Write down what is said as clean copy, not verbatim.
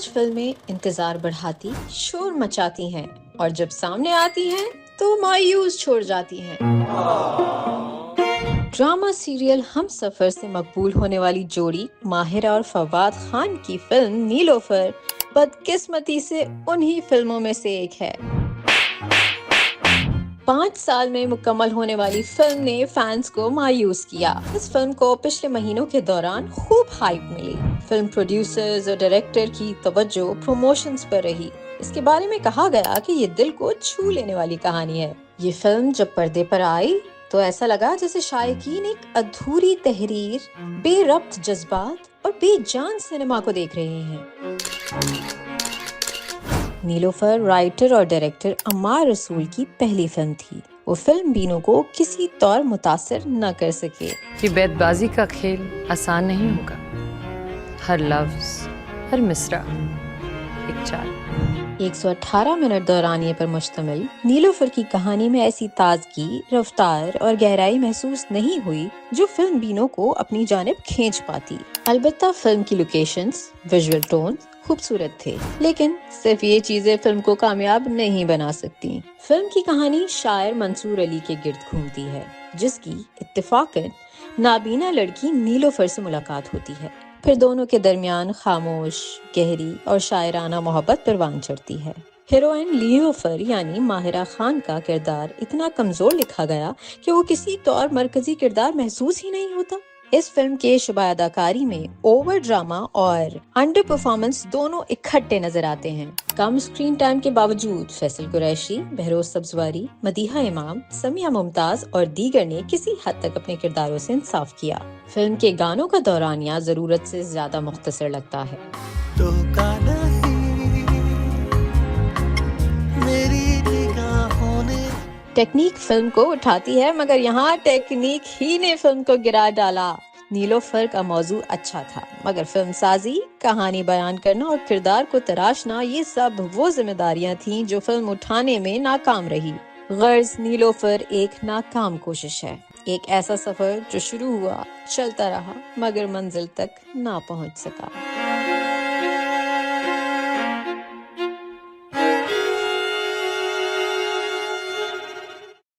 कुछ फिल्में इंतजार बढ़ाती, शोर मचाती हैं और जब सामने आती हैं तो मायूस छोड़ जाती हैं। ड्रामा सीरियल हम सफर से मकबूल होने वाली जोड़ी माहिरा और फवाद खान की फिल्म नीलोफर बदकिस्मती से उन्हीं फिल्मों में से एक है। 5 साल में मुकम्मल होने वाली फिल्म ने फैंस को मायूस किया। इस फिल्म को पिछले महीनों के दौरान खूब हाइप मिली। फिल्म प्रोड्यूसर्स और डायरेक्टर की तवज्जो प्रमोशंस पर रही। इसके बारे में कहा गया कि ये दिल को छू लेने वाली कहानी है। ये फिल्म जब पर्दे पर आई तो ऐसा लगा जैसे शायकीन एक अधूरी तहरीर, बेरब्त जज्बात और बेजान सिनेमा को देख रहे हैं। नीलोफर राइटर और डायरेक्टर अम्मार रसूल की पहली फिल्म थी। वो फिल्म बीनों को किसी तौर मुतासिर न कर सके। ये बैतबाजी का खेल आसान नहीं होगा। हर लफ्ज, हर मिसरा एक चाल। 118 मिनट दौरानिये पर मुश्तमिल नीलोफर की कहानी में ऐसी ताजगी, रफ्तार और गहराई महसूस नहीं हुई जो फिल्म बीनों को अपनी जानिब खींच पाती। अलबत्ता फिल्म की लोकेशंस, विजुअल टोन खूबसूरत थे, लेकिन सिर्फ ये चीजें फिल्म को कामयाब नहीं बना सकती। फिल्म की कहानी शायर मंसूर अली के गिर्द घूमती है, जिसकी इत्तेफाकन नाबीना लड़की नीलोफर से मुलाकात होती है। फिर दोनों के दरमियान खामोश, गहरी और शायराना मोहब्बत परवान चढ़ती है। हीरोइन नीलोफर यानी माहिरा खान का किरदार इतना कमजोर लिखा गया कि वो किसी तौर मरकजी किरदार महसूस ही नहीं होता। इस फिल्म के शुबा अदाकारी में ओवर ड्रामा और अंडर परफॉर्मेंस दोनों इकट्ठे नजर आते हैं। कम स्क्रीन टाइम के बावजूद फैसल कुरैशी, बहरोज सब्जवारी, मदीहा इमाम, समिया मुमताज और दीगर ने किसी हद तक अपने किरदारों से इंसाफ किया। फिल्म के गानों का दौरानिया जरूरत से ज्यादा मुख्तसर लगता है। टेक्निक फिल्म को उठाती है, मगर यहाँ टेक्निक ही ने फिल्म को गिरा डाला। नीलोफर का मौजू अच्छा था, मगर फिल्म साजी, कहानी बयान करना और किरदार को तराशना, ये सब वो जिम्मेदारियां थीं जो फिल्म उठाने में नाकाम रही। गर्ज नीलोफर एक नाकाम कोशिश है, एक ऐसा सफर जो शुरू हुआ, चलता रहा, मगर मंजिल तक ना पहुंच सका।